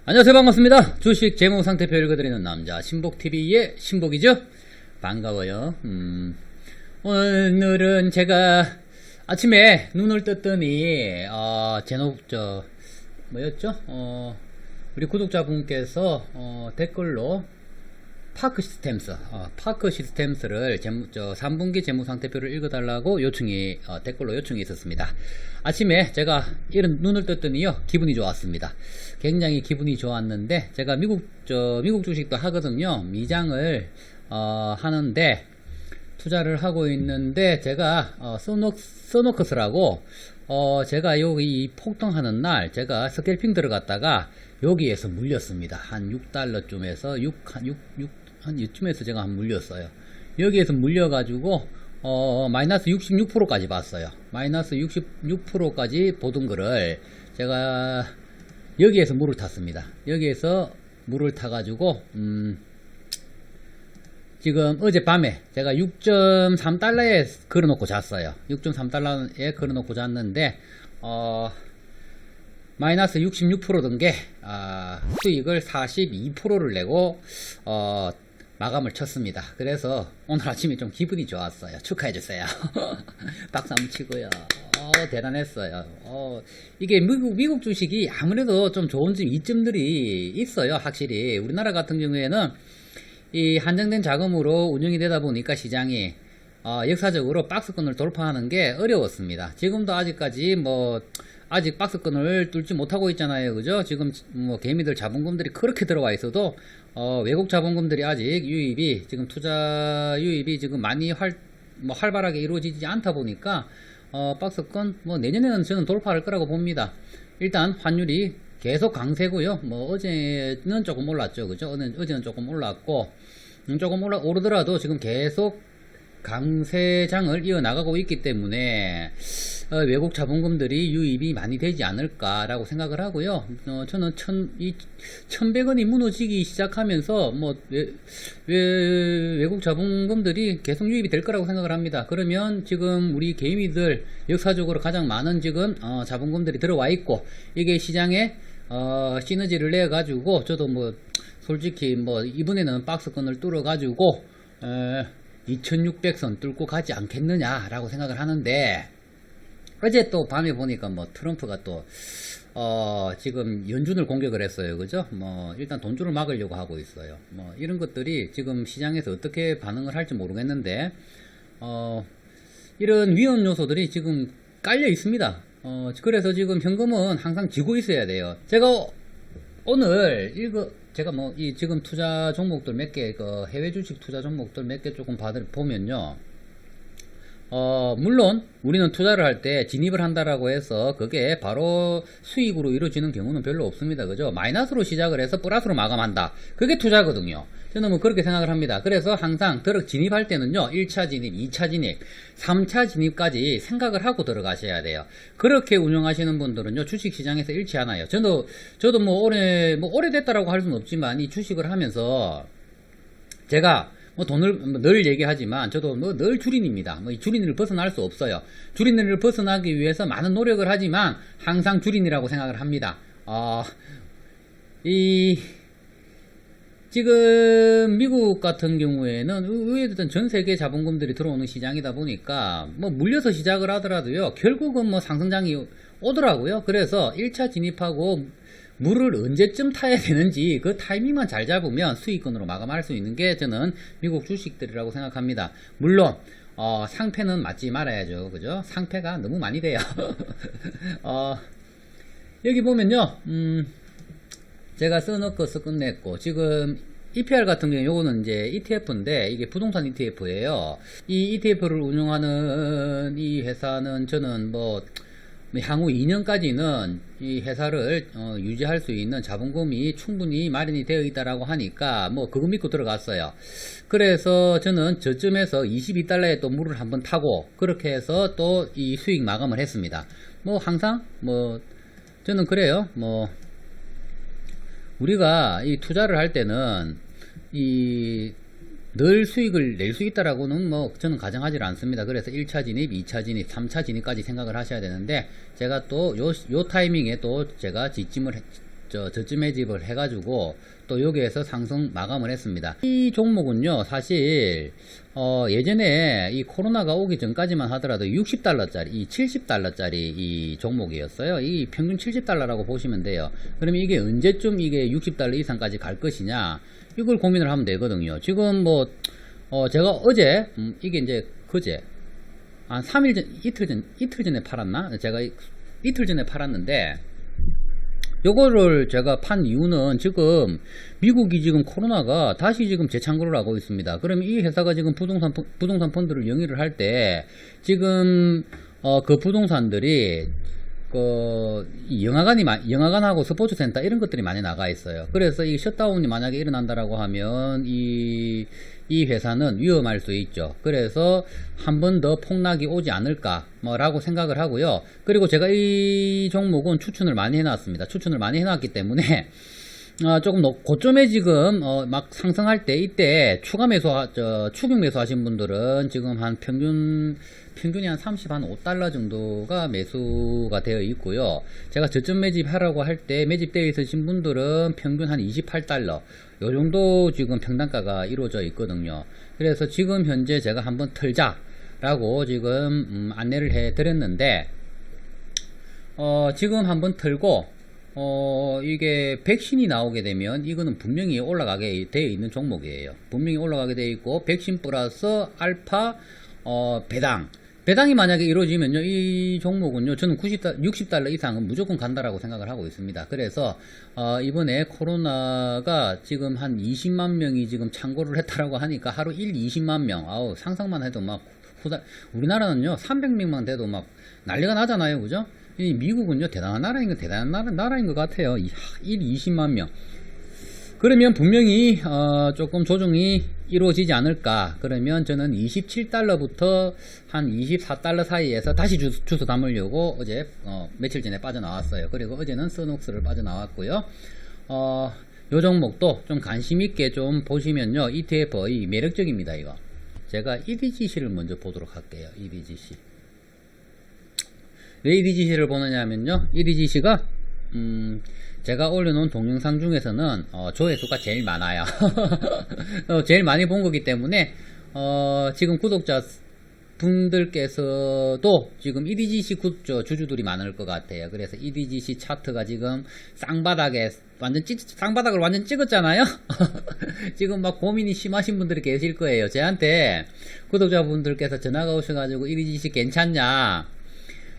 안녕하세요. 반갑습니다. 주식 재무 상태표 읽어드리는 남자 신복TV의 신복이죠. 반가워요. 오늘은 제가 아침에 눈을 떴더니 뭐였죠? 우리 구독자분께서 댓글로 파크 시스템스를 3분기 재무상태표를 읽어달라고 댓글로 요청이 있었습니다. 아침에 제가 이런 눈을 떴더니요, 기분이 좋았습니다. 굉장히 기분이 좋았는데, 제가 미국 주식도 하거든요. 미장을, 하는데, 투자를 하고 있는데, 제가, 서노커스라고, 제가 여기 이 폭등하는 날, 제가 스캘핑 들어갔다가, 여기에서 물렸습니다. 한 6달러쯤에서, 한 이쯤에서 제가 물렸어요. 여기에서 물려가지고, 마이너스 66%까지 봤어요. 마이너스 66%까지 보던 거를, 제가, 여기에서 물을 탔습니다. 여기에서 물을 타가지고, 지금 어젯밤에 제가 6.3달러에 걸어놓고 잤어요. 6.3달러에 걸어놓고 잤는데, 마이너스 66% 든 게, 수익을 42%를 내고, 마감을 쳤습니다. 그래서 오늘 아침에 좀 기분이 좋았어요. 축하해주세요. 박수 한번 치고요. 대단했어요. 이게 미국 주식이 아무래도 좀 좋은 이점들이 있어요. 확실히. 우리나라 같은 경우에는 이 한정된 자금으로 운영이 되다 보니까 시장이 역사적으로 박스권을 돌파하는 게 어려웠습니다. 지금도 아직까지 아직 박스권을 뚫지 못하고 있잖아요. 그죠? 지금 개미들 자본금들이 그렇게 들어와 있어도 외국 자본금들이 아직 지금 투자 유입이 지금 많이 활발하게 이루어지지 않다 보니까 박스권 내년에는 저는 돌파할 거라고 봅니다. 일단 환율이 계속 강세고요. 어제는 조금 올랐죠. 그죠? 어제는 조금 올랐고, 조금 오르더라도 지금 계속 강세장을 이어나가고 있기 때문에 외국 자본금들이 유입이 많이 되지 않을까라고 생각을 하고요. 저는 1100원이 무너지기 시작하면서 외국 자본금들이 계속 유입이 될 거라고 생각을 합니다. 그러면 지금 우리 개미들 역사적으로 가장 많은 지금 자본금들이 들어와 있고, 이게 시장에 시너지를 내 가지고, 저도 솔직히 이번에는 박스권을 뚫어 가지고 2600선 뚫고 가지 않겠느냐라고 생각을 하는데, 어제 또 밤에 보니까 트럼프가 또 지금 연준을 공격을 했어요. 그죠? 일단 돈줄을 막으려고 하고 있어요. 이런 것들이 지금 시장에서 어떻게 반응을 할지 모르겠는데, 이런 위험 요소들이 지금 깔려 있습니다. 그래서 지금 현금은 항상 쥐고 있어야 돼요. 제가 오늘 지금 투자 종목들 몇 개, 해외 주식 투자 종목들 몇 개 조금 보면요. 물론 우리는 투자를 할 때 진입을 한다라고 해서 그게 바로 수익으로 이루어지는 경우는 별로 없습니다. 그죠? 마이너스로 시작을 해서 플러스로 마감한다. 그게 투자거든요. 저는 그렇게 생각을 합니다. 그래서 항상 진입할 때는요, 1차 진입, 2차 진입, 3차 진입까지 생각을 하고 들어가셔야 돼요. 그렇게 운영하시는 분들은요, 주식시장에서 잃지 않아요. 저도 오래됐다라고 할 수는 없지만, 이 주식을 하면서 제가 돈을 늘 얘기하지만, 저도 늘 주린입니다. 이 주린을 벗어날 수 없어요. 주린을 벗어나기 위해서 많은 노력을 하지만 항상 주린이라고 생각을 합니다. 지금 미국 같은 경우에는 의외로 전 세계 자본금들이 들어오는 시장이다 보니까 물려서 시작을 하더라도요, 결국은 상승장이 오더라고요. 그래서 1차 진입하고 물을 언제쯤 타야 되는지 그 타이밍만 잘 잡으면 수익권으로 마감할 수 있는 게 저는 미국 주식들이라고 생각합니다. 물론 상패는 맞지 말아야죠. 그죠? 상패가 너무 많이 돼요. 여기 보면요, 제가 써놓고서 끝냈고, 지금 EPR 같은 경우 요거는 이제 ETF인데, 이게 부동산 ETF예요. 이 ETF를 운영하는 이 회사는 저는 향후 2년까지는 이 회사를 유지할 수 있는 자본금이 충분히 마련이 되어 있다라고 하니까 그거 믿고 들어갔어요. 그래서 저는 저쯤에서 22달러에 또 물을 한번 타고, 그렇게 해서 또 이 수익 마감을 했습니다. 항상 저는 그래요. 우리가 이 투자를 할 때는 늘 수익을 낼 수 있다라고는 저는 가정하지 않습니다. 그래서 1차 진입, 2차 진입, 3차 진입까지 생각을 하셔야 되는데, 제가 또 요 타이밍에 또 제가 저점 매집을 해가지고 또 여기에서 상승 마감을 했습니다. 이 종목은요, 사실 예전에 이 코로나가 오기 전까지만 하더라도 60달러짜리, 이 70달러짜리 이 종목이었어요. 이 평균 70달러라고 보시면 돼요. 그러면 이게 언제쯤 이게 60달러 이상까지 갈 것이냐, 이걸 고민을 하면 되거든요. 지금 뭐 제가 어제 이게 이제 그제 한 3일 전, 이틀 전에 팔았나? 제가 이틀 전에 팔았는데, 요거를 제가 판 이유는 지금 미국이 지금 코로나가 다시 지금 재창고를 하고 있습니다. 그러면 이 회사가 지금 부동산 펀드를 영위를 할 때 지금 그 부동산들이 영화관하고 스포츠센터 이런 것들이 많이 나가 있어요. 그래서 이 셧다운이 만약에 일어난다라고 하면 이 회사는 위험할 수 있죠. 그래서 한 번 더 폭락이 오지 않을까 라고 생각을 하고요. 그리고 제가 이 종목은 추천을 많이 해놨습니다. 추천을 많이 해놨기 때문에 조금 고점에 지금 막 상승할 때 이때 추격 매수 하신 분들은 지금 한 평균이 한 35달러 정도가 매수가 되어 있고요. 제가 저점 매집하라고 할 때 매집되어 있으신 분들은 평균 한 28달러 요 정도 지금 평단가가 이루어져 있거든요. 그래서 지금 현재 제가 한번 털자 라고 지금 안내를 해 드렸는데, 지금 한번 털고 이게 백신이 나오게 되면 이거는 분명히 올라가게 되어 있는 종목이에요. 분명히 올라가게 되어 있고, 백신 플러스 알파 배당이 만약에 이루어지면요, 이 종목은요, 저는 60달러 이상은 무조건 간다라고 생각을 하고 있습니다. 그래서 이번에 코로나가 지금 한 20만 명이 지금 창고를 했다라고 하니까 하루 20만 명, 상상만 해도 막 우리나라는요 300명만 돼도 막 난리가 나잖아요, 그죠? 이 미국은요 대단한 나라인 것 같아요. 20만 명. 그러면 분명히 조금 조정이 이루어지지 않을까. 그러면 저는 27달러부터 한 24달러 사이에서 다시 주소 담으려고 어제 며칠 전에 빠져나왔어요. 그리고 어제는 서녹스를 빠져나왔고요. 요 종목도 좀 관심 있게 좀 보시면요, ETF의 매력적입니다. 이거 제가 EDGC를 먼저 보도록 할게요. EDGC. 왜 EDGC를 보느냐 하면요, EDGC가 제가 올려놓은 동영상 중에서는 조회수가 제일 많아요. 제일 많이 본 거기 때문에 지금 구독자 분들께서도 지금 EDGC 주주들이 많을 것 같아요. 그래서 EDGC 차트가 지금 쌍바닥을 완전 찍었잖아요. 지금 막 고민이 심하신 분들이 계실 거예요. 저한테 구독자분들께서 전화가 오셔가지고 EDGC 괜찮냐,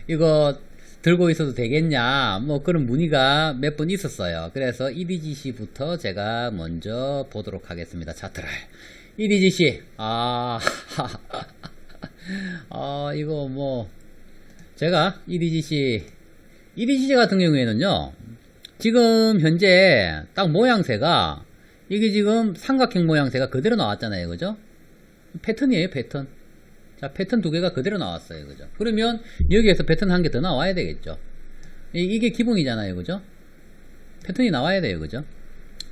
이거 들고 있어도 되겠냐, 뭐 그런 문의가 몇 번 있었어요. 그래서 EDGC부터 제가 먼저 보도록 하겠습니다. 차트를. EDGC 이거 뭐 제가 EDGC 같은 경우에는요, 지금 현재 딱 모양새가 이게 지금 삼각형 모양새가 그대로 나왔잖아요, 그죠? 패턴이에요, 패턴. 자, 패턴 두 개가 그대로 나왔어요, 그죠? 그러면 여기에서 패턴 한 개 더 나와야 되겠죠? 이게 기본이잖아요, 그죠? 패턴이 나와야 돼요, 그죠?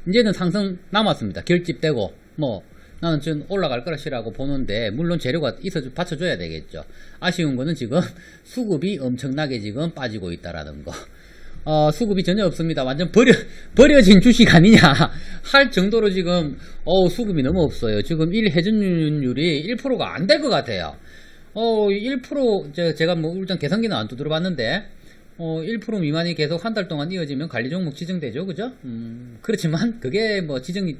이제는 상승 남았습니다. 결집되고 뭐 나는 지금 올라갈 거라시라고 보는데, 물론 재료가 있어서 받쳐줘야 되겠죠. 아쉬운 거는 지금 수급이 엄청나게 지금 빠지고 있다라는 거. 수급이 전혀 없습니다. 완전 버려진 주식 아니냐 할 정도로 지금 수급이 너무 없어요. 지금 회전율이 1%가 안 될 것 같아요. 1% 제가 뭐 일단 계산기는 안 두드려 봤는데 1% 미만이 계속 한 달 동안 이어지면 관리 종목 지정되죠, 그죠? 그렇지만 그게 뭐 지정이,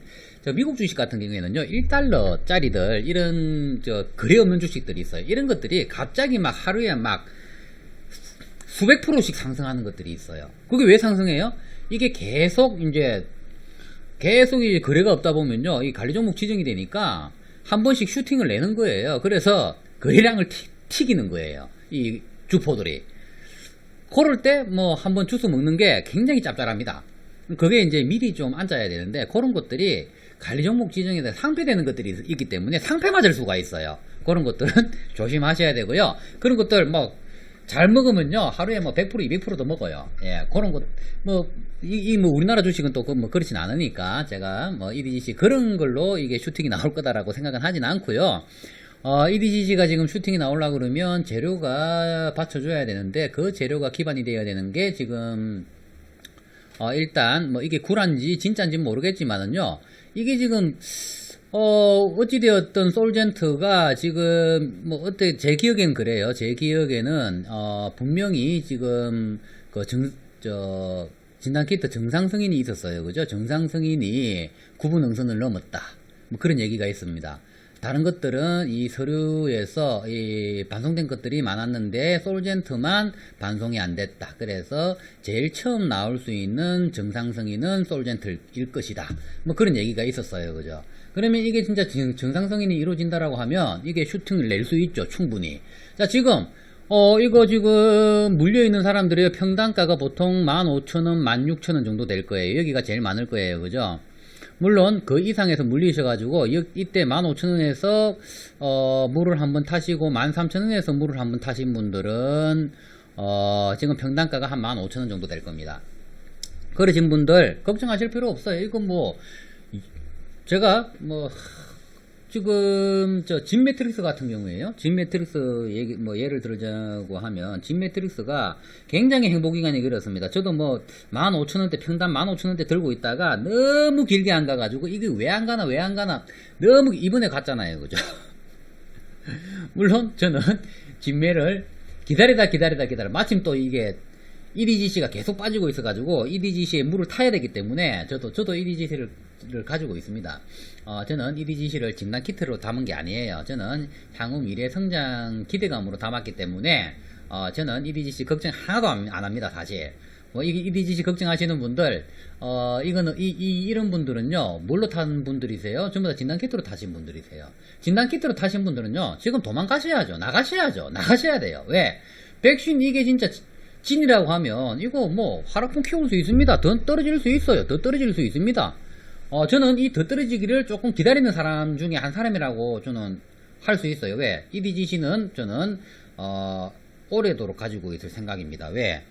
미국 주식 같은 경우에는요 1달러짜리들 이런 거래 없는 주식들이 있어요. 이런 것들이 갑자기 막 하루에 막 수백 프로씩 상승하는 것들이 있어요. 그게 왜 상승해요? 이게 계속 이제 거래가 없다 보면요, 이 관리 종목 지정이 되니까 한 번씩 슈팅을 내는 거예요. 그래서 거래량을 튀기는 거예요, 이 주포들이. 그럴 때 뭐 한번 주워 먹는 게 굉장히 짭짤합니다. 그게 이제 미리 좀 앉아야 되는데, 그런 것들이 관리 종목 지정에 대해 상패되는 것들이 있기 때문에 상패 맞을 수가 있어요. 그런 것들은 조심하셔야 되고요. 그런 것들 뭐 잘 먹으면요 하루에 뭐 100% 200%도 먹어요. 예, 그런 것 뭐 우리나라 주식은 또 뭐 그렇진 않으니까 제가 뭐 EDGC 그런 걸로 이게 슈팅이 나올 거다라고 생각은 하진 않고요. EDGC가 지금 슈팅이 나오려고 그러면 재료가 받쳐줘야 되는데, 그 재료가 기반이 되어야 되는 게 지금 일단 뭐 이게 구란지 진짜인지 모르겠지만은요. 이게 지금 어찌되었던 솔젠트가 지금 뭐 어때 제 기억엔 그래요. 제 기억에는 분명히 지금 진단 키트 정상 승인이 있었어요. 그죠? 정상 승인이 구분 응선을 넘었다. 뭐 그런 얘기가 있습니다. 다른 것들은 이 서류에서 이 반송된 것들이 많았는데 솔젠트만 반송이 안 됐다. 그래서 제일 처음 나올 수 있는 정상 승인은 솔젠트일 것이다. 뭐 그런 얘기가 있었어요. 그죠? 그러면 이게 진짜 정상 승인이 이루어진다라고 하면 이게 슈팅을 낼 수 있죠. 충분히. 자, 지금 이거 지금 물려있는 사람들의 평단가가 보통 15,000원, 16,000원 정도 될 거예요. 여기가 제일 많을 거예요. 그죠? 물론 그 이상에서 물리셔가지고 이때 15,000원에서 물을 한번 타시고 13,000원에서 물을 한번 타신 분들은 지금 평단가가 한 15,000원 정도 될 겁니다. 그러신 분들 걱정하실 필요 없어요. 이건 뭐 제가 뭐 지금 진 매트릭스 같은 경우에요. 진 매트릭스 얘기 뭐 예를 들자고 하면 진 매트릭스가 굉장히 행보 기간이 길었습니다. 저도 뭐 15,000원대 평단 15,000원대 들고 있다가 너무 길게 안 가가지고 이게 왜 안 가나 너무 이번에 갔잖아요. 그죠? 물론 저는 진매를 기다리다 마침 또 이게 EDGC가 계속 빠지고 있어가지고 EDGC에 물을 타야 되기 때문에 저도 EDGC를 가지고 있습니다. 저는 EDGC를 진단 키트로 담은 게 아니에요. 저는 향후 미래 성장 기대감으로 담았기 때문에 저는 EDGC 걱정 하나도 안 합니다. 사실 뭐 EDGC 걱정하시는 분들 이거는 이런 분들은요 뭘로 탄 분들이세요? 전부 다 진단 키트로 타신 분들이세요. 진단 키트로 타신 분들은요 지금 도망가셔야죠. 나가셔야 돼요. 왜? 백신 이게 진짜 진이라고 하면 이거 뭐 화락풍 키울 수 있습니다. 더 떨어질 수 있어요. 더 떨어질 수 있습니다. 저는 이 더 떨어지기를 조금 기다리는 사람 중에 한 사람이라고 저는 할 수 있어요. 왜? EDGC는 저는 오래도록 가지고 있을 생각입니다. 왜?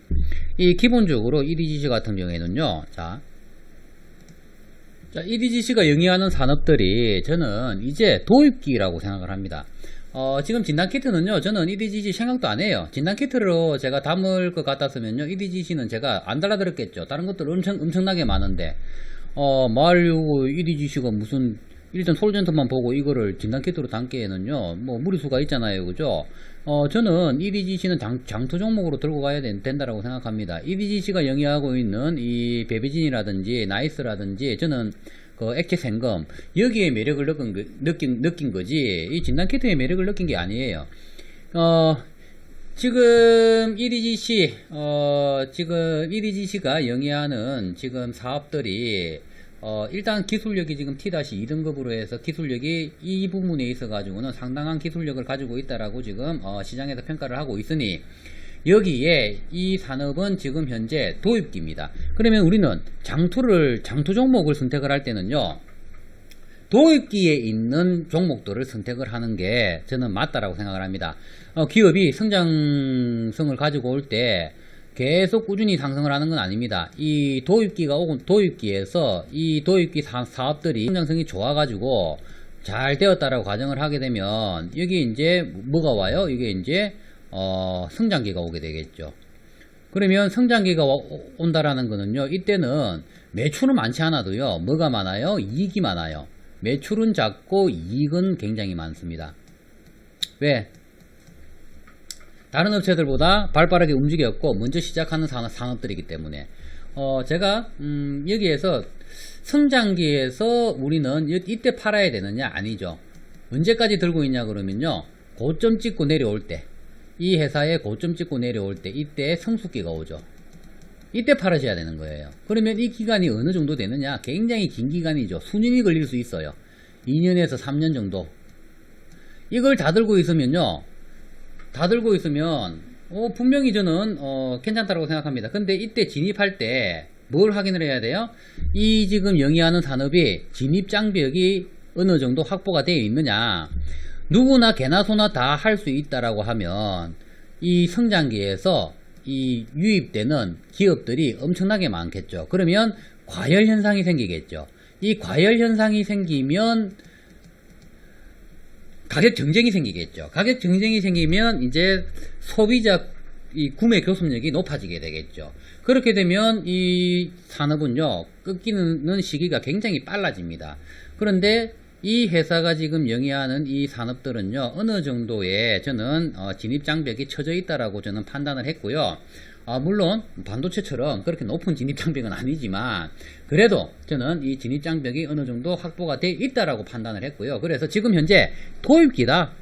이 기본적으로 EDGC 같은 경우에는요. 자 EDGC가 영위하는 산업들이 저는 이제 도입기라고 생각을 합니다. 지금 진단키트는요, 저는 EDGC 생각도 안 해요. 진단키트로 제가 담을 것 같았으면요, EDGC는 제가 안 달라들었겠죠. 다른 것들 엄청나게 많은데, 말고 EDGC가 무슨, 일단 솔젠트만 보고 이거를 진단키트로 담기에는요, 뭐, 무리수가 있잖아요. 그죠? 저는 EDGC는 장투 종목으로 들고 가야 된다라고 생각합니다. EDGC가 영위하고 있는 이 베비진이라든지, 나이스라든지, 저는 그 액체 생검 여기에 매력을 느낀 거지 이 진단키트의 매력을 느낀 게 아니에요. 지금 EDGC가 영위하는 지금 사업들이 일단 기술력이 지금 T-2등급으로 해서 기술력이 이 부분에 있어 가지고는 상당한 기술력을 가지고 있다라고 지금 시장에서 평가를 하고 있으니 여기에 이 산업은 지금 현재 도입기입니다. 그러면 우리는 장투 종목을 선택을 할 때는요, 도입기에 있는 종목들을 선택을 하는 게 저는 맞다라고 생각을 합니다. 기업이 성장성을 가지고 올 때 계속 꾸준히 상승을 하는 건 아닙니다. 이 도입기가 오고 도입기에서 이 도입기 사업들이 성장성이 좋아가지고 잘 되었다라고 가정을 하게 되면 여기 이제 뭐가 와요? 이게 이제 성장기가 오게 되겠죠. 그러면 성장기가 온다라는 거는요, 이때는 매출은 많지 않아도요, 뭐가 많아요? 이익이 많아요. 매출은 작고 이익은 굉장히 많습니다. 왜? 다른 업체들보다 발빠르게 움직였고 먼저 시작하는 산업들이기 때문에 제가 여기에서 성장기에서 우리는 이때 팔아야 되느냐? 아니죠. 언제까지 들고 있냐 그러면요, 고점 찍고 내려올 때, 이 회사에 고점 찍고 내려올 때, 이때 성숙기가 오죠. 이때 팔아줘야 되는 거예요. 그러면 이 기간이 어느 정도 되느냐? 굉장히 긴 기간이죠. 수년이 걸릴 수 있어요. 2년에서 3년 정도. 이걸 다 들고 있으면요, 분명히 저는 괜찮다고 생각합니다. 근데 이때 진입할 때 뭘 확인을 해야 돼요? 이 지금 영위하는 산업이 진입 장벽이 어느 정도 확보가 되어 있느냐. 누구나 개나 소나 다 할 수 있다라고 하면 이 성장기에서 이 유입되는 기업들이 엄청나게 많겠죠. 그러면 과열 현상이 생기겠죠. 이 과열 현상이 생기면 가격 경쟁이 생기겠죠. 가격 경쟁이 생기면 이제 소비자 이 구매 교섭력이 높아지게 되겠죠. 그렇게 되면 이 산업은요, 꺾이는 시기가 굉장히 빨라집니다. 그런데 이 회사가 지금 영위하는 이 산업들은요, 어느 정도의 저는 진입장벽이 쳐져 있다라고 저는 판단을 했고요. 물론 반도체처럼 그렇게 높은 진입장벽은 아니지만 그래도 저는 이 진입장벽이 어느 정도 확보가 돼 있다라고 판단을 했고요. 그래서 지금 현재 도입기다.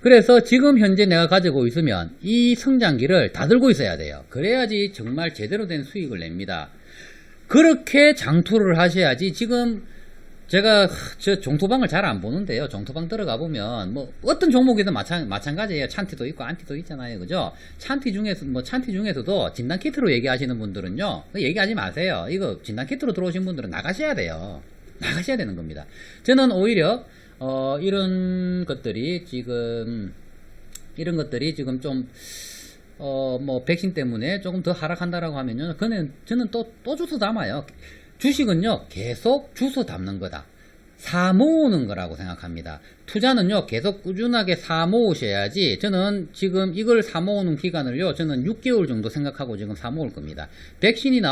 그래서 지금 현재 내가 가지고 있으면 이 성장기를 다 들고 있어야 돼요. 그래야지 정말 제대로 된 수익을 냅니다. 그렇게 장투를 하셔야지. 지금 제가 저 종토방을 잘 안 보는데요. 종토방 들어가 보면 뭐 어떤 종목이든 마찬가지예요. 찬티도 있고 안티도 있잖아요. 그죠? 찬티 중에서도 진단 키트로 얘기하시는 분들은요, 얘기하지 마세요. 이거 진단 키트로 들어오신 분들은 나가셔야 돼요. 나가셔야 되는 겁니다. 저는 오히려 이런 것들이 지금 좀 뭐 백신 때문에 조금 더 하락한다라고 하면요, 저는 또 주워 담아요. 주식은요, 계속 주워 담는 거다. 사 모으는 거라고 생각합니다. 투자는요, 계속 꾸준하게 사 모으셔야지. 저는 지금 이걸 사 모으는 기간을요, 저는 6개월 정도 생각하고 지금 사 모을 겁니다. 백신이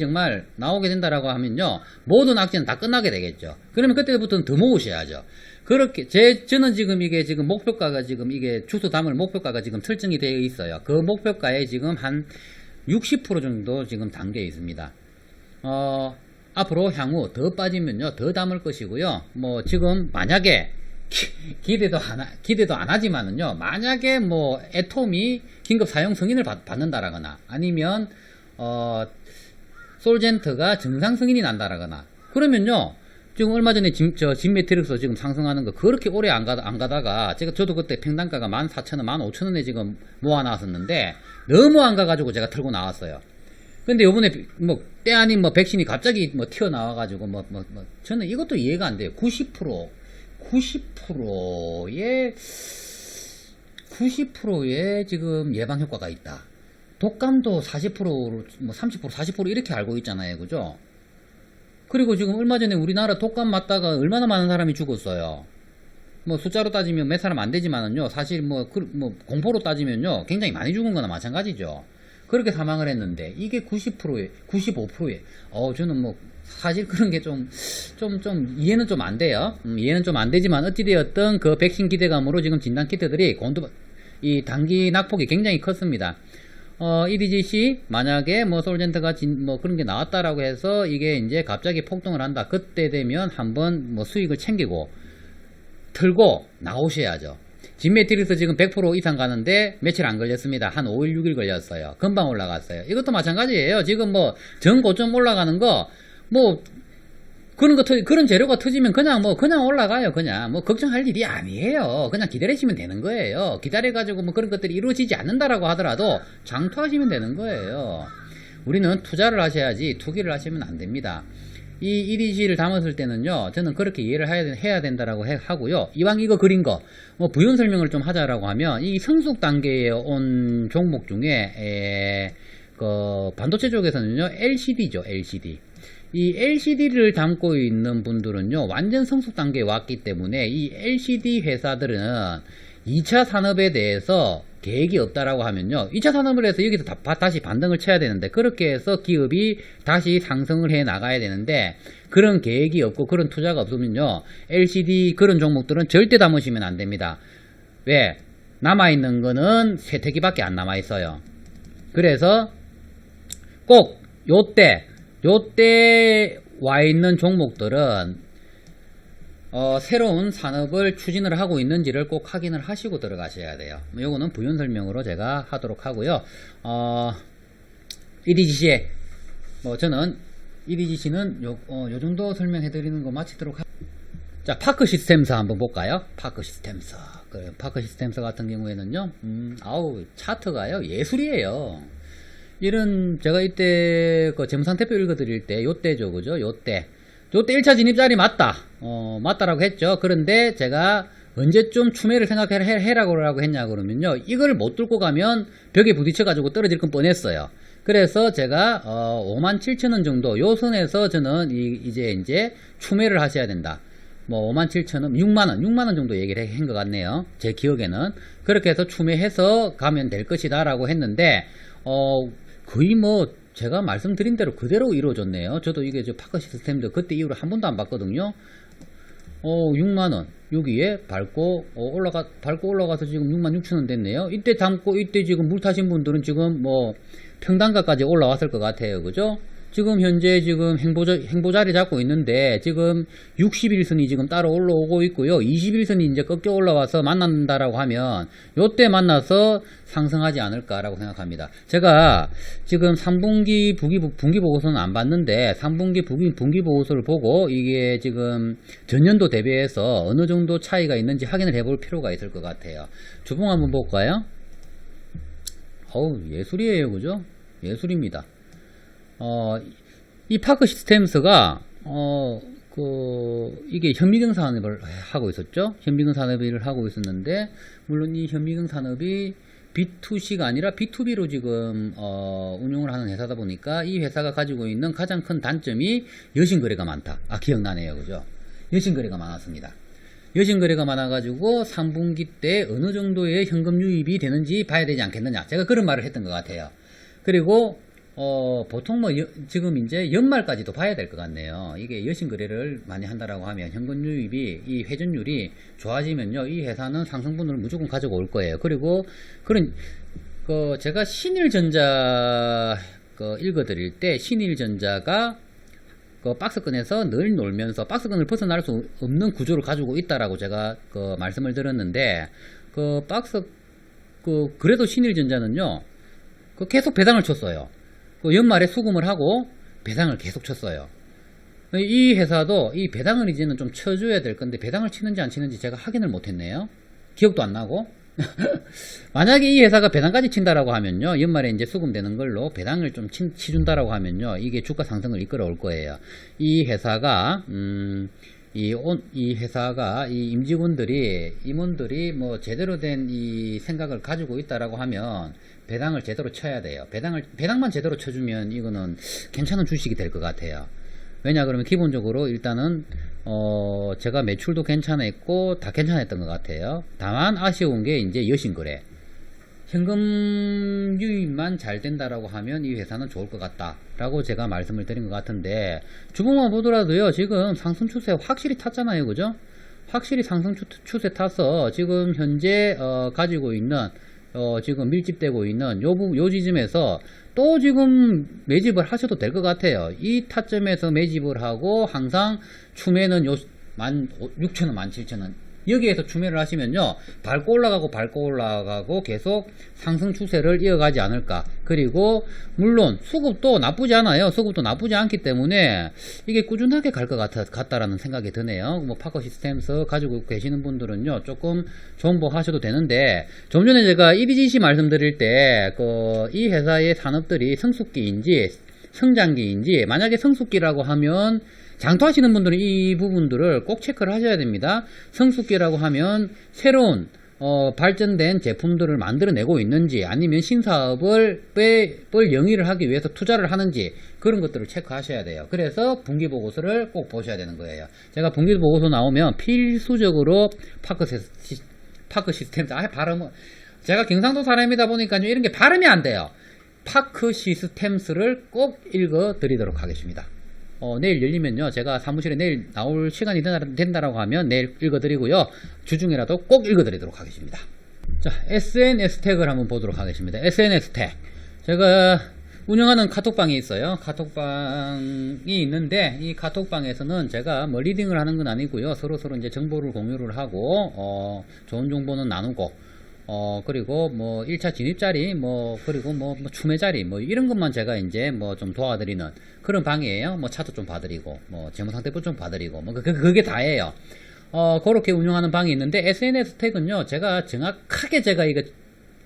정말 나오게 된다라고 하면요, 모든 악재는 다 끝나게 되겠죠. 그러면 그때부터는 더 모으셔야죠. 그렇게, 저는 지금 이게 지금 목표가가 지금 이게 주소 담을 목표가가 지금 설정이 되어 있어요. 그 목표가에 지금 한 60% 정도 지금 담겨 있습니다. 앞으로 향후 더 빠지면요, 더 담을 것이고요. 뭐, 지금 만약에, 기대도 안 하지만은요, 만약에 뭐, 애톰이 긴급 사용 승인을 받는다라거나, 아니면, 솔젠트가 정상 승인이 난다라거나, 그러면요, 지금 얼마 전에 진매트릭스 지금 상승하는 거 그렇게 오래 안 가다가 저도 그때 평단가가 14,000원, 15,000원에 지금 모아놨었는데 너무 안 가가지고 제가 털고 나왔어요. 근데 요번에 뭐 때 아닌 뭐 백신이 갑자기 뭐 튀어나와가지고 저는 이것도 이해가 안 돼요. 90%의 지금 예방 효과가 있다. 독감도 40%, 뭐 30%, 40% 이렇게 알고 있잖아요. 그죠? 그리고 지금 얼마 전에 우리나라 독감 맞다가 얼마나 많은 사람이 죽었어요. 뭐 숫자로 따지면 몇 사람 안 되지만은요, 사실 뭐 공포로 따지면요, 굉장히 많이 죽은 거나 마찬가지죠. 그렇게 사망을 했는데 이게 90%에 95%에 저는 뭐 사실 그런 게 좀 이해는 좀 안 돼요. 이해는 좀 안 되지만 어찌되었든 그 백신 기대감으로 지금 진단 키트들이 이 단기 낙폭이 굉장히 컸습니다. EDGC 만약에 뭐 솔젠트가 뭐 그런 게 나왔다라고 해서 이게 이제 갑자기 폭등을 한다. 그때 되면 한번 뭐 수익을 챙기고 털고 나오셔야죠. 진매트릭스 지금 100% 이상 가는데 며칠 안 걸렸습니다. 한 5일 6일 걸렸어요. 금방 올라갔어요. 이것도 마찬가지예요. 지금 뭐 전고점 올라가는 거 뭐 그런 재료가 터지면 그냥 올라가요. 그냥 뭐 걱정할 일이 아니에요. 그냥 기다리시면 되는 거예요. 기다려가지고 뭐 그런 것들이 이루어지지 않는다라고 하더라도 장투하시면 되는 거예요. 우리는 투자를 하셔야지 투기를 하시면 안 됩니다. 이 EDG를 담았을 때는요, 저는 그렇게 이해를 해야 된다라고 하고요. 이왕 이거 그린 거, 뭐 부연 설명을 좀 하자라고 하면, 이 성숙 단계에 온 종목 중에, 반도체 쪽에서는요, LCD죠, LCD. 이 LCD를 담고 있는 분들은요, 완전 성숙 단계에 왔기 때문에, 이 LCD 회사들은 2차 산업에 대해서 계획이 없다라고 하면요, 2차 산업을 해서 여기서 다시 반등을 쳐야 되는데, 그렇게 해서 기업이 다시 상승을 해 나가야 되는데, 그런 계획이 없고 그런 투자가 없으면요, LCD 그런 종목들은 절대 담으시면 안 됩니다. 왜? 남아있는 거는 쇠퇴기밖에 안 남아있어요. 그래서 꼭 요때 와 있는 종목들은 새로운 산업을 추진을 하고 있는지를 꼭 확인을 하시고 들어가셔야 돼요. 요거는 부연 설명으로 제가 하도록 하고요. EDGC에 저는 EDGC는 요 정도 설명해 드리는 거 마치도록 자, 파크 시스템스 한번 볼까요? 파크 시스템스. 파크 시스템스 같은 경우에는요, 차트가요, 예술이에요. 제가 이때 재무상태표 읽어드릴 때, 요때죠, 그죠? 요때 1차 진입 자리 맞다라고 했죠. 그런데 제가 언제쯤 추매를 생각해라고 했냐 그러면요, 이걸 못 뚫고 가면 벽에 부딪혀가지고 떨어질 건 뻔했어요. 그래서 제가 57,000원 정도 요 선에서 저는 이제 추매를 하셔야 된다. 뭐 57,000원, 6만원 정도 얘기를 한 것 같네요. 제 기억에는. 그렇게 해서 추매해서 가면 될 것이다 라고 했는데, 거의 뭐 제가 말씀드린 대로 그대로 이루어졌네요. 저도 이게 저 파크 시스템도 그때 이후로 한 번도 안 봤거든요. 6만원 여기에 밟고 올라가서 지금 66,000원 됐네요. 이때 담고 이때 지금 물 타신 분들은 지금 뭐 평단가까지 올라왔을 것 같아요. 그죠? 지금 현재 지금 행보자리 잡고 있는데 지금 61선이 지금 따로 올라오고 있고요. 21선이 이제 꺾여 올라와서 만난다라고 하면 요때 만나서 상승하지 않을까라고 생각합니다. 제가 지금 3분기 분기 보고서는 안 봤는데 3분기 분기 보고서를 보고 이게 지금 전년도 대비해서 어느 정도 차이가 있는지 확인을 해볼 필요가 있을 것 같아요. 주봉 한번 볼까요? 어우, 예술이에요. 그죠? 예술입니다. 이 파크 시스템스가 이게 현미경 산업을 하고 있었죠. 현미경 산업을 하고 있었는데, 물론 이 현미경 산업이 B2C가 아니라 B2B로 지금 운영을 하는 회사다 보니까 이 회사가 가지고 있는 가장 큰 단점이 여신거래가 많다. 기억나네요. 그죠? 여신거래가 많았습니다. 여신거래가 많아가지고 3분기 때 어느 정도의 현금 유입이 되는지 봐야 되지 않겠느냐. 제가 그런 말을 했던 것 같아요. 그리고 보통 뭐 지금 이제 연말까지도 봐야 될 것 같네요. 이게 여신거래를 많이 한다라고 하면 현금 유입이 이 회전율이 좋아지면요, 이 회사는 상승분을 무조건 가지고 올 거예요. 그리고 제가 신일전자 읽어드릴 때 신일전자가 박스권에서 늘 놀면서 박스권을 벗어날 수 없는 구조를 가지고 있다라고 제가 말씀을 드렸는데, 그래도 신일전자는요 계속 배당을 쳤어요. 연말에 수금을 하고 배당을 계속 쳤어요. 이 회사도 이 배당을 이제는 좀 쳐줘야 될 건데, 배당을 치는지 안 치는지 제가 확인을 못했네요. 기억도 안 나고. 만약에 이 회사가 배당까지 친다라고 하면요, 연말에 이제 수금되는 걸로 배당을 좀 치준다라고 하면요, 이게 주가 상승을 이끌어 올 거예요. 이 회사가 이 회사가 이 임원들이 뭐 제대로 된 이 생각을 가지고 있다라고 하면 배당을 제대로 쳐야 돼요. 배당만 제대로 쳐주면 이거는 괜찮은 주식이 될 것 같아요. 왜냐 그러면 기본적으로 일단은 제가 매출도 괜찮았고 다 괜찮았던 것 같아요. 다만 아쉬운 게 이제 여신거래, 현금 유입만 잘 된다라고 하면 이 회사는 좋을 것 같다라고 제가 말씀을 드린 것 같은데, 주봉만 보더라도요 지금 상승 추세 확실히 탔잖아요. 그죠? 확실히 상승 추세 타서 지금 현재 가지고 있는 지금 밀집되고 있는 요 지점에서 또 지금 매집을 하셔도 될 것 같아요. 이 타점에서 매집을 하고 항상 추매는 요 16,000원, 17,000원 여기에서 추매를 하시면요, 밟고 올라가고 계속 상승 추세를 이어가지 않을까. 그리고 물론 수급도 나쁘지 않아요. 수급도 나쁘지 않기 때문에 이게 꾸준하게 갈 것 같다라는 생각이 드네요. 뭐 파커 시스템스 가지고 계시는 분들은요 조금 존버하셔도 되는데, 좀 전에 제가 EBGC 말씀드릴 때 이 회사의 산업들이 성숙기인지 성장기인지, 만약에 성숙기라고 하면 장투하시는 분들은 이 부분들을 꼭 체크를 하셔야 됩니다. 성숙기라고 하면 새로운 발전된 제품들을 만들어내고 있는지, 아니면 신사업을 영위를 하기 위해서 투자를 하는지, 그런 것들을 체크하셔야 돼요. 그래서 분기보고서를 꼭 보셔야 되는 거예요. 제가 분기보고서 나오면 필수적으로 파크 시스템, 제가 경상도 사람이다 보니까 이런 게 발음이 안 돼요. 파크 시스템스를 꼭 읽어 드리도록 하겠습니다. 내일 열리면요, 제가 사무실에 내일 나올 시간이 된다라고 하면 내일 읽어드리고요, 주중에라도 꼭 읽어드리도록 하겠습니다. 자, SNS택을 한번 보도록 하겠습니다. SNS택, 제가 운영하는 카톡방이 있어요. 카톡방이 있는데, 이 카톡방에서는 제가 뭐 리딩을 하는 건 아니고요, 서로 이제 정보를 공유를 하고 좋은 정보는 나누고, 그리고 뭐 1차 진입 자리, 그리고 추매 자리, 이런 것만 제가 이제 좀 도와드리는 그런 방이에요. 차트 좀 봐드리고, 재무상태표 좀 봐드리고, 그게 다예요. 그렇게 운영하는 방이 있는데, SNS 택은요, 제가 정확하게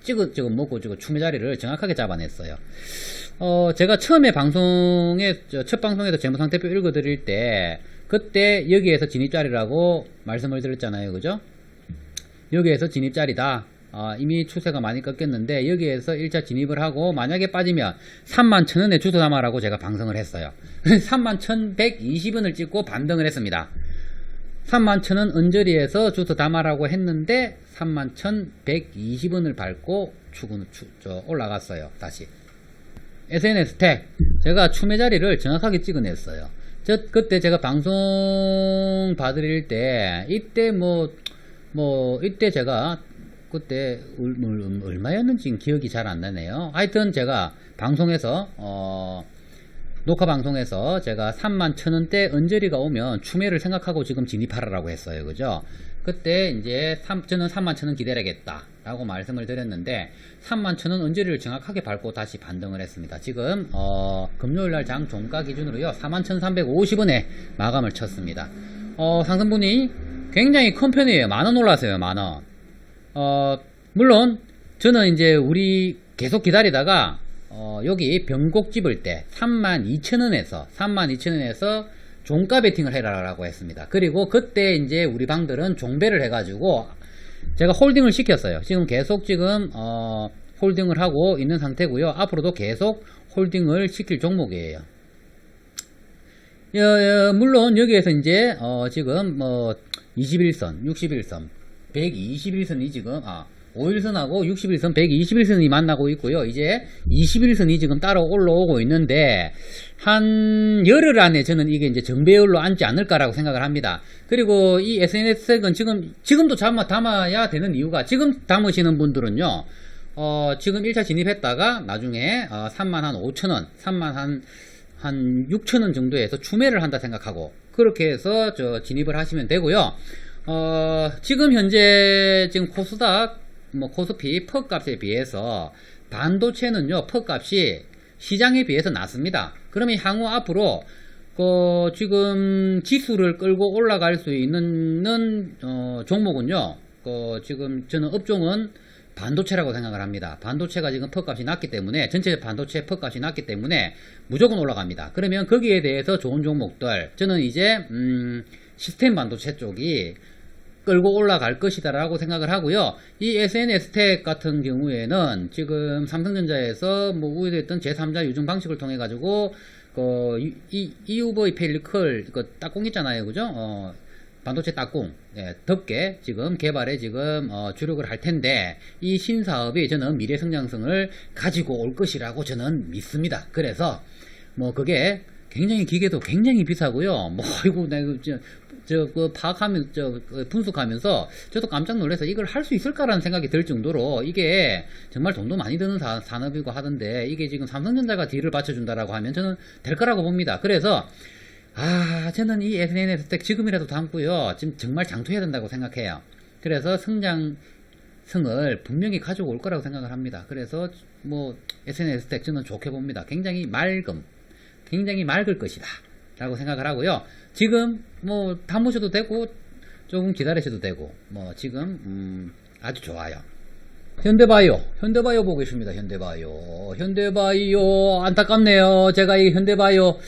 이거 먹고 추매 자리를 정확하게 잡아냈어요. 제가 처음에 첫 방송에서 재무상태표 읽어드릴 때, 그때 여기에서 진입 자리라고 말씀을 드렸잖아요. 그죠? 여기에서 진입 자리다. 이미 추세가 많이 꺾였는데 여기에서 1차 진입을 하고 만약에 빠지면 31,000원에 주소 담아라고 제가 방송을 했어요. 31,120원을 찍고 반등을 했습니다. 31,000원 언저리에서 주서 담아라고 했는데 31,120원을 밟고 올라갔어요. 다시 SNS 택 제가 추매 자리를 정확하게 찍어냈어요. 그때 제가 방송 봐드릴 때 이때 이때 제가 그때 얼마였는지 기억이 잘 안 나네요. 하여튼 제가 방송에서 녹화 방송에서 제가 31,000원대 언저리가 오면 추매를 생각하고 지금 진입하라고 했어요. 그죠? 그때 이제 저는 31,000원 기다려야겠다 라고 말씀을 드렸는데 31,000원 언저리를 정확하게 밟고 다시 반등을 했습니다. 지금 금요일날 장 종가 기준으로요 41,350원에 마감을 쳤습니다. 상승분이 굉장히 큰 편이에요. 만원 올랐어요. 만원. 물론 저는 이제 우리 계속 기다리다가 여기 변곡 집을 때 32,000원에서 종가 베팅을 해라라고 했습니다. 그리고 그때 이제 우리 방들은 종배를 해가지고 제가 홀딩을 시켰어요. 지금 계속 지금 홀딩을 하고 있는 상태고요. 앞으로도 계속 홀딩을 시킬 종목이에요. 물론 여기에서 이제 지금 21선, 61선, 121선이 지금 5일선하고 61선, 121선이 만나고 있고요. 이제 21선이 지금 따로 올라오고 있는데 한 열흘 안에 저는 이게 이제 정배열로 앉지 않을까라고 생각을 합니다. 그리고 이 SNS색은 지금도 담아야 되는 이유가 지금 담으시는 분들은요. 지금 1차 진입했다가 나중에 35,000원, 36,000원 정도에서 추매를 한다 생각하고 그렇게 해서 진입을 하시면 되고요. 지금 현재 지금 코스닥 코스피 퍼 값에 비해서 반도체는요 퍼 값이 시장에 비해서 낮습니다. 그러면 향후 앞으로 지금 지수를 끌고 올라갈 수 있는 종목은요 지금 저는 업종은 반도체라고 생각을 합니다. 반도체가 지금 퍼 값이 낮기 때문에 전체 반도체 퍼 값이 낮기 때문에 무조건 올라갑니다. 그러면 거기에 대해서 좋은 종목들 저는 이제 시스템 반도체 쪽이 끌고 올라갈 것이다 라고 생각을 하고요. 이 SNS텍 같은 경우에는 지금 삼성전자에서 우회됐던 제3자 유증 방식을 통해 가지고 EUV 펠리클 딱공 있잖아요. 그죠? 반도체 딱공 덮개 지금 개발에 지금 주력을 할 텐데 이 신사업이 저는 미래 성장성을 가지고 올 것이라고 저는 믿습니다. 그래서 그게 굉장히 기계도 굉장히 비싸고요. 이거 내가 분석하면서 저도 깜짝 놀라서 이걸 할 수 있을까라는 생각이 들 정도로 이게 정말 돈도 많이 드는 산업이고 하던데 이게 지금 삼성전자가 뒤를 받쳐준다라고 하면 저는 될 거라고 봅니다. 그래서 저는 이 SNS텍 지금이라도 담고요. 지금 정말 장투해야 된다고 생각해요. 그래서 성장성을 분명히 가지고 올 거라고 생각을 합니다. 그래서 SNS텍 저는 좋게 봅니다. 굉장히 맑을 것이다 라고 생각을 하고요. 지금 담으셔도 되고 조금 기다리셔도 되고 지금 아주 좋아요. 현대바이오 보고 있습니다. 현대바이오 안타깝네요. 제가 이 현대바이오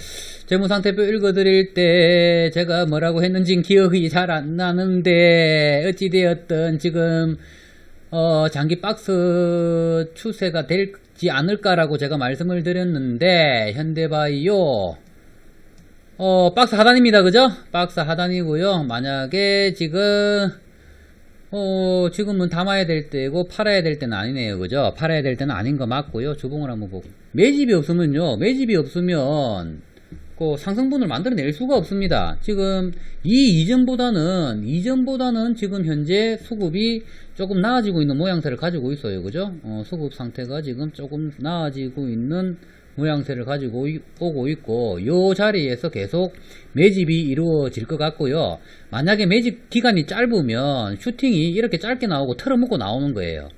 재무상태표 읽어드릴 때 제가 뭐라고 했는지 기억이 잘 안 나는데 어찌되었든 지금 장기 박스 추세가 되지 않을까라고 제가 말씀을 드렸는데 현대바이오 박스 하단입니다. 그죠? 박스 하단이고요. 만약에 지금은 담아야 될 때고 팔아야 될 때는 아니네요. 그죠? 팔아야 될 때는 아닌 거 맞고요. 주봉을 한번 보고 매집이 없으면 상승분을 만들어낼 수가 없습니다. 지금 이전보다는 지금 현재 수급이 조금 나아지고 있는 모양새를 가지고 있어요. 그죠? 수급 상태가 지금 조금 나아지고 있는 모양새를 가지고 오고 있고 요 자리에서 계속 매집이 이루어질 것 같고요. 만약에 매집 기간이 짧으면 슈팅이 이렇게 짧게 나오고 털어먹고 나오는 거예요.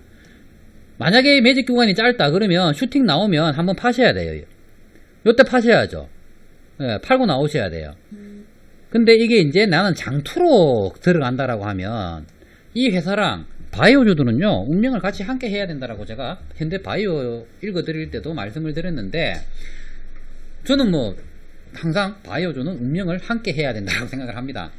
만약에 매집 기간이 짧다 그러면 슈팅 나오면 한번 파셔야 돼요. 요때 파셔야죠. 팔고 나오셔야 돼요. 근데 이게 이제 나는 장투로 들어간다라고 하면 이 회사랑 바이오주들은요 운명을 같이 함께 해야 된다라고 제가 현대바이오 읽어드릴 때도 말씀을 드렸는데 저는 항상 바이오주는 운명을 함께 해야 된다고 생각을 합니다.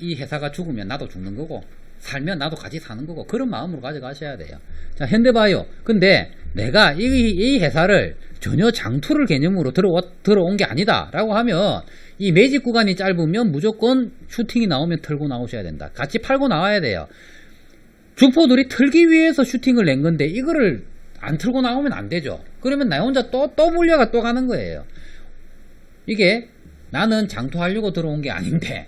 이 회사가 죽으면 나도 죽는 거고 살면 나도 같이 사는 거고 그런 마음으로 가져가셔야 돼요. 자, 현대바이오. 근데 내가 이 회사를 전혀 장투를 개념으로 들어온 게 아니다 라고 하면 이 매집 구간이 짧으면 무조건 슈팅이 나오면 털고 나오셔야 된다. 같이 팔고 나와야 돼요. 주포들이 털기 위해서 슈팅을 낸 건데 이거를 안 털고 나오면 안 되죠. 그러면 나 혼자 또 물려가 또 가는 거예요. 이게 나는 장투하려고 들어온 게 아닌데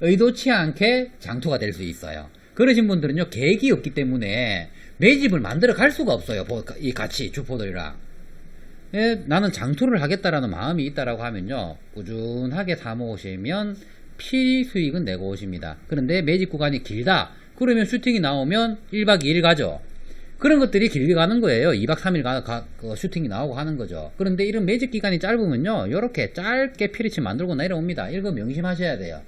의도치 않게 장투가 될 수 있어요. 그러신 분들은요, 계획이 없기 때문에 매집을 만들어 갈 수가 없어요. 이 같이 주포들이랑. 예, 나는 장투를 하겠다라는 마음이 있다라고 하면요, 꾸준하게 사모으시면 피수익은 내고 오십니다. 그런데 매집 구간이 길다 그러면 슈팅이 나오면 1박 2일 가죠. 그런 것들이 길게 가는 거예요. 2박 3일 슈팅이 나오고 하는 거죠. 그런데 이런 매집 기간이 짧으면요, 이렇게 짧게 피리치 만들고 내려옵니다. 이거 명심하셔야 돼요.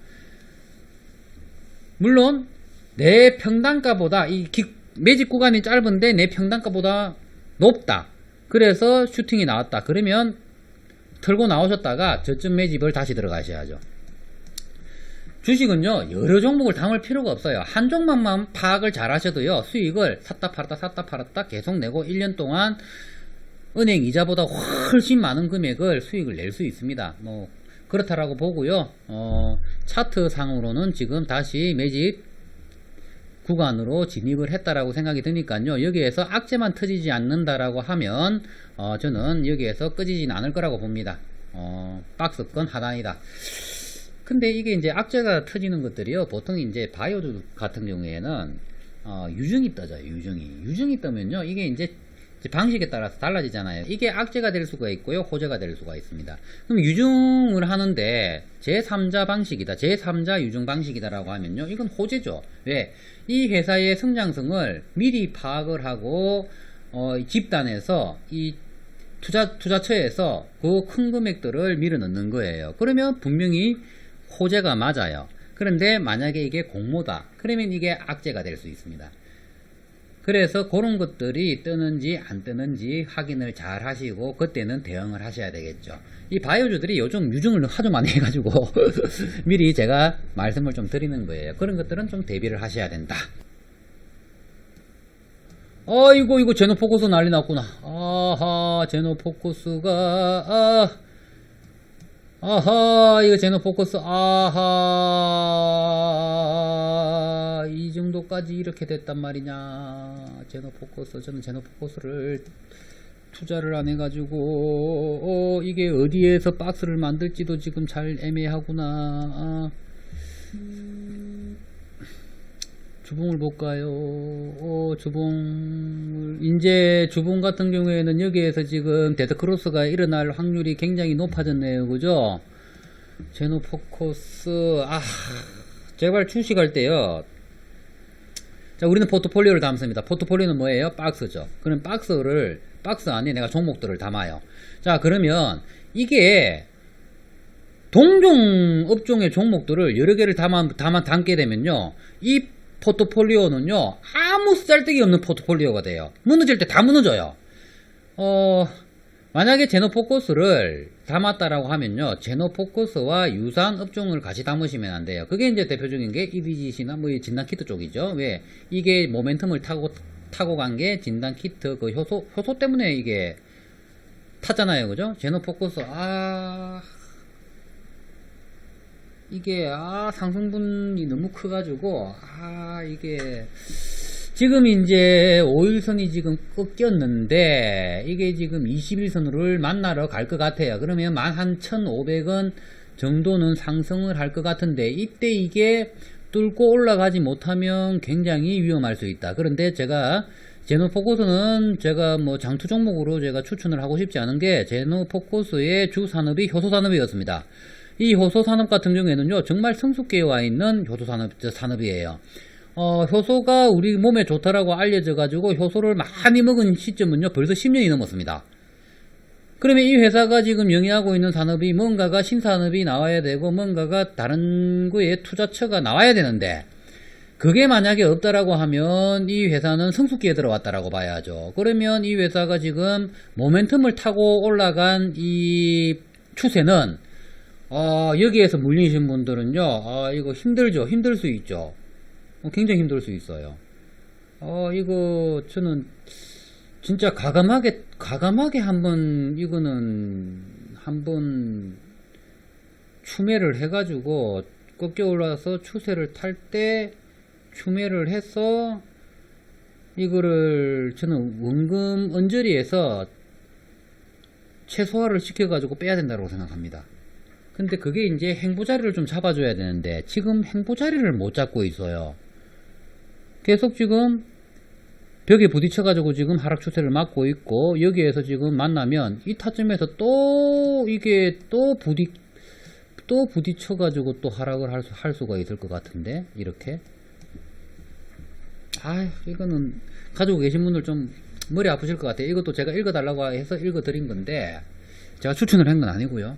물론 내 평단가보다 매집 구간이 짧은데 내 평단가보다 높다. 그래서 슈팅이 나왔다. 그러면 털고 나오셨다가 저점 매집을 다시 들어가셔야죠. 주식은요, 여러 종목을 담을 필요가 없어요. 한 종목만 파악을 잘 하셔도요, 수익을 샀다 팔았다 계속 내고 1년 동안 은행 이자보다 훨씬 많은 금액을 수익을 낼 수 있습니다. 뭐 그렇다라고 보고요. 차트 상으로는 지금 다시 매집 구간으로 진입을 했다라고 생각이 드니까요, 여기에서 악재만 터지지 않는다라고 하면 저는 여기에서 꺼지진 않을 거라고 봅니다. 박스권 하단이다. 근데 이게 이제 악재가 터지는 것들이요, 보통 이제 바이오주 같은 경우에는 유증이 떠져요. 유증이 뜨면요, 이게 이제 방식에 따라서 달라지잖아요. 이게 악재가 될 수가 있고요, 호재가 될 수가 있습니다. 그럼 유증을 하는데 제3자 방식이다, 제3자 유증 방식이다라고 하면요, 이건 호재죠. 왜? 이 회사의 성장성을 미리 파악을 하고 집단에서 이 투자처에서 그 큰 금액들을 밀어넣는 거예요. 그러면 분명히 호재가 맞아요. 그런데 만약에 이게 공모다 그러면 이게 악재가 될 수 있습니다. 그래서 그런 것들이 뜨는지 안 뜨는지 확인을 잘 하시고 그때는 대응을 하셔야 되겠죠. 이 바이오주들이 요즘 유증을 하도 많이 해가지고 미리 제가 말씀을 좀 드리는 거예요. 그런 것들은 좀 대비를 하셔야 된다. 이거 제노포커스 난리 났구나. 아하, 제노포커스가 이거 제노포커스 이 정도까지 이렇게 됐단 말이냐. 제노포커스, 저는 제노포커스를 투자를 안 해가지고 이게 어디에서 박스를 만들지도 지금 잘 애매하구나. 주봉을 볼까요? 주봉 같은 경우에는 여기에서 지금 데드크로스가 일어날 확률이 굉장히 높아졌네요. 그죠? 제노포커스, 제발 주식할 때요. 자, 우리는 포트폴리오를 담습니다. 포트폴리오는 뭐예요? 박스죠. 그럼 박스 안에 내가 종목들을 담아요. 자, 그러면 이게 동종 업종의 종목들을 여러 개를 담게 되면요, 이 포트폴리오는요, 아무 쓸데기 없는 포트폴리오가 돼요. 무너질 때 다 무너져요. 만약에 제노포커스를 담았다라고 하면요, 제노포커스와 유사한 업종을 같이 담으시면 안 돼요. 그게 이제 대표적인 게 EDGC나 뭐 진단키트 쪽이죠. 왜? 이게 모멘텀을 타고 간 게 진단키트 그 효소 때문에 이게 탔잖아요. 그죠? 제노포커스, 이게 상승분이 너무 커가지고 이게 지금 이제 5일선이 지금 꺾였는데 이게 지금 21선을 만나러 갈 것 같아요. 그러면 11,500원 정도는 상승을 할 것 같은데 이때 이게 뚫고 올라가지 못하면 굉장히 위험할 수 있다. 그런데 제가 제노포커스는 제가 뭐 장투 종목으로 제가 추천을 하고 싶지 않은 게 제노포커스의 주 산업이 효소산업이었습니다. 이 효소산업 같은 경우에는요, 정말 성숙기에 와 있는 효소산업이에요. 효소가 우리 몸에 좋다라고 알려져 가지고 효소를 많이 먹은 시점은요, 벌써 10년이 넘었습니다. 그러면 이 회사가 지금 영위하고 있는 산업이 뭔가가 신산업이 나와야 되고 뭔가가 다른 거에 투자처가 나와야 되는데 그게 만약에 없다라고 하면 이 회사는 성숙기에 들어왔다라고 봐야죠. 그러면 이 회사가 지금 모멘텀을 타고 올라간 이 추세는 여기에서 물리신 분들은요, 이거 힘들죠. 힘들 수 있죠. 굉장히 힘들 수 있어요. 이거 저는 진짜 과감하게 이거는 한번 추매를 해가지고 꺾여 올라서 추세를 탈 때 추매를 해서 이거를 저는 원금 언저리에서 최소화를 시켜가지고 빼야 된다고 생각합니다. 근데 그게 이제 행보자리를 좀 잡아줘야 되는데 지금 행보자리를 못 잡고 있어요. 계속 지금 벽에 부딪혀가지고 지금 하락 추세를 막고 있고, 여기에서 지금 만나면 이 타점에서 또 이게 또 부딪혀가지고 또 하락을 할 수가 있을 것 같은데, 이렇게. 이거는 가지고 계신 분들 좀 머리 아프실 것 같아요. 이것도 제가 읽어달라고 해서 읽어드린 건데, 제가 추천을 한 건 아니고요.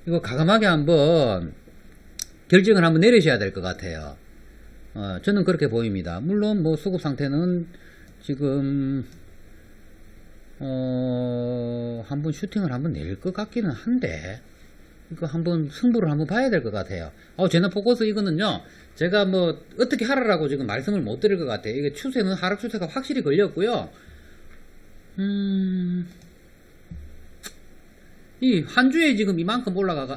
이거 과감하게 한번 결정을 한번 내리셔야 될 것 같아요. 저는 그렇게 보입니다. 물론 뭐 수급 상태는 지금 한번 슈팅을 한번 낼 것 같기는 한데, 이거 한번 승부를 한번 봐야 될 것 같아요. 제너 포커스 이거는요, 제가 뭐 어떻게 하라고 지금 말씀을 못 드릴 것 같아요. 이게 추세는 하락 추세가 확실히 걸렸고요. 이 한 주에 지금 이만큼 올라간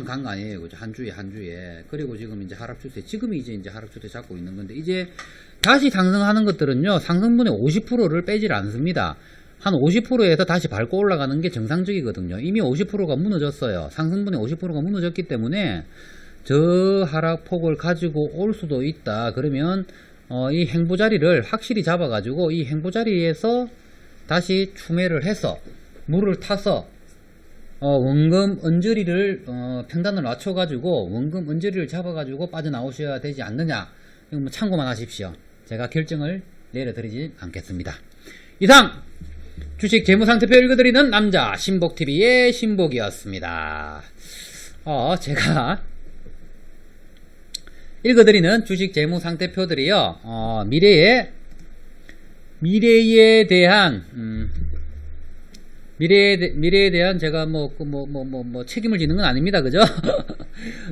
거 아니에요, 그죠? 한 주에. 그리고 지금 이제 하락 추세, 지금이 이제 하락 추세 잡고 있는 건데, 이제 다시 상승하는 것들은요, 상승분의 50%를 빼질 않습니다. 한 50%에서 다시 밟고 올라가는 게 정상적이거든요. 이미 50%가 무너졌어요. 상승분의 50%가 무너졌기 때문에 저 하락폭을 가지고 올 수도 있다. 그러면 이 행보자리를 확실히 잡아가지고 이 행보자리에서 다시 추매를 해서 물을 타서 원금 언저리를 평단을 맞춰가지고 원금 언저리를 잡아가지고 빠져나오셔야 되지 않느냐. 이거 뭐 참고만 하십시오. 제가 결정을 내려드리지 않겠습니다. 이상 주식 재무상태표 읽어드리는 남자 신복TV의 신복이었습니다. 제가 읽어드리는 주식 재무상태표들이요, 미래에 대한 제가 책임을 지는 건 아닙니다. 그죠?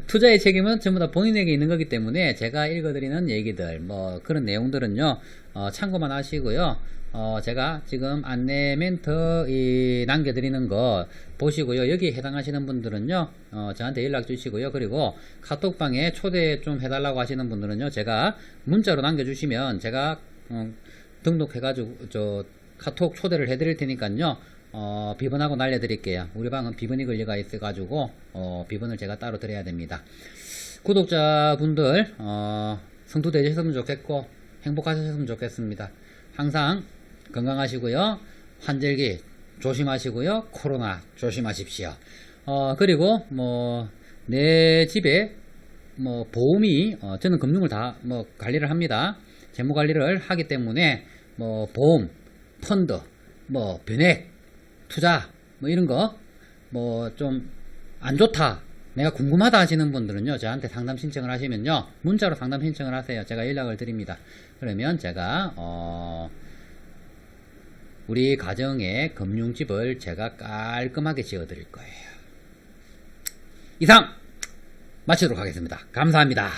투자의 책임은 전부 다 본인에게 있는 거기 때문에 제가 읽어드리는 얘기들, 그런 내용들은요, 참고만 하시고요. 제가 지금 안내 멘트 남겨드리는 거 보시고요. 여기에 해당하시는 분들은요, 저한테 연락 주시고요. 그리고 카톡방에 초대 좀 해달라고 하시는 분들은요, 제가 문자로 남겨주시면 제가 등록해가지고 카톡 초대를 해드릴 테니까요. 비번하고 날려드릴게요. 우리 방은 비번이 걸려가 있어가지고 비번을 제가 따로 드려야 됩니다. 구독자분들 성투되셨으면 좋겠고 행복하셨으면 좋겠습니다. 항상 건강하시고요. 환절기 조심하시고요. 코로나 조심하십시오. 그리고 내 집에 보험이 저는 금융을 다 관리를 합니다. 재무 관리를 하기 때문에 보험, 펀드, 변액, 투자 이런 거 좀 안 좋다, 내가 궁금하다 하시는 분들은요, 저한테 상담 신청을 하시면요, 문자로 상담 신청을 하세요. 제가 연락을 드립니다. 그러면 제가 우리 가정의 금융집을 제가 깔끔하게 지어 드릴 거예요. 이상 마치도록 하겠습니다. 감사합니다.